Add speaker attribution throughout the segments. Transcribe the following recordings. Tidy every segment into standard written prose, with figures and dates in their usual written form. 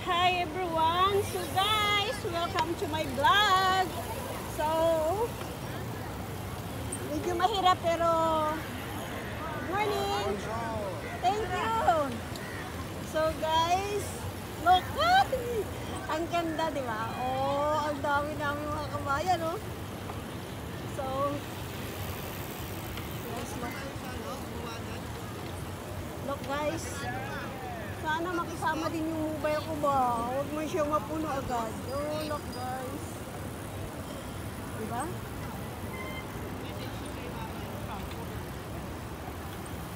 Speaker 1: Hi everyone! So guys, welcome to my vlog. So, medyo mahirap pero good morning! Thank you! So guys, look! Ang ganda, di ba? Oh, ang dami namin mga kabayan, oh. So, guys, look guys. Sana makisama din yung mobile ko ba? Huwag mo siya mapuno agad. Oh, look guys. Diba?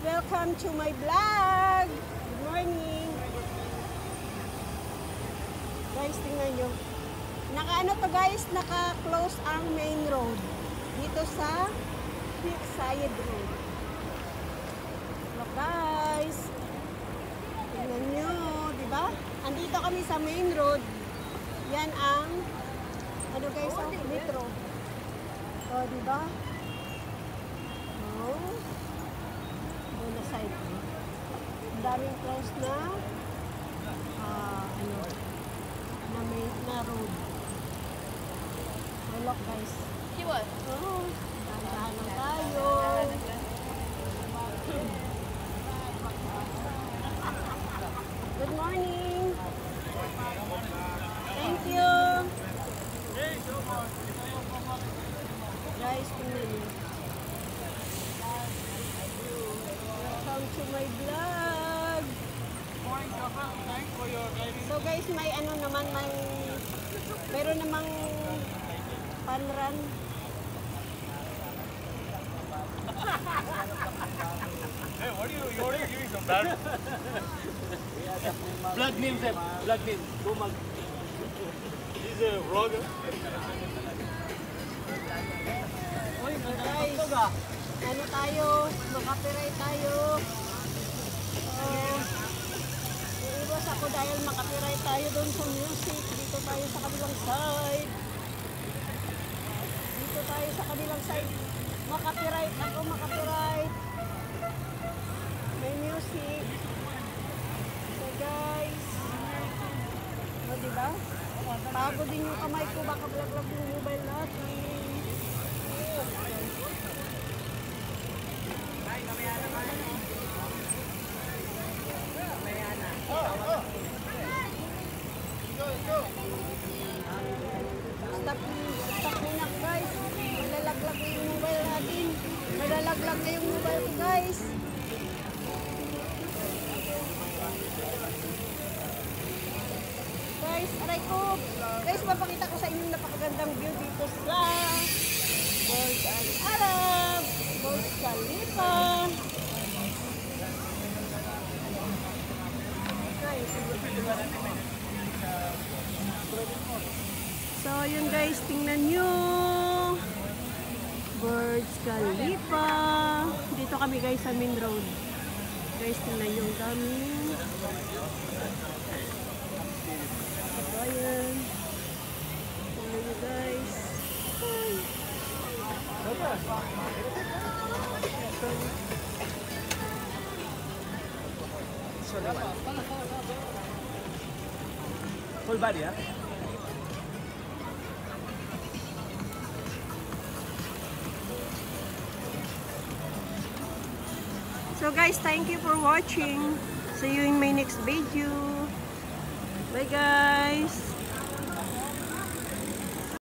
Speaker 1: Welcome to my vlog. Good morning. Guys, tingnan nyo. Naka-ano to guys? Naka-close ang main road. Dito sa Peakside Road. Look guys. Tingnan nyo, di ba? Andito kami sa main road. Yan ang, ano guys, ang metro. O, di ba? O, doon na side. Ang daming close na, na main, na road. O, look guys. O, dahan-dahan lang tayo. Good morning. Thank you. Guys, tingnan niyo. Welcome to my vlog. So guys, may ano naman, mayroon namang panran.
Speaker 2: Hey, what are you giving some bad? Blood name, sir. Blood name. He's a vlogger.
Speaker 1: Guys, ano tayo? Makapiright tayo. Iiwas ako dahil makapiright tayo doon sa music. Dito tayo sa kabilang side. Dito tayo sa kabilang side. Makapiright ako, makapiright. May music. So guys. O diba? Bago din yung kamay ko. Baka vlog-vlog yung mobile natin. Stop muna guys. Malalaglag na yung mobile natin. Malalaglag na yung mobile ko guys. Guys, aray ko. Guys, mapakita ko sa inyo napakagandang view dito sa Burj Al Arab, Burj Khalifa. Guys, so yun guys, tingnan nyo. Burj Khalifa. Dito kami guys sa main road. Guys, tingnan nyo ang dami. Ayan. Tingnan nyo guys. Ay.
Speaker 2: Full body, huh?
Speaker 1: So guys, thank you for watching. See you in my next video. Bye guys.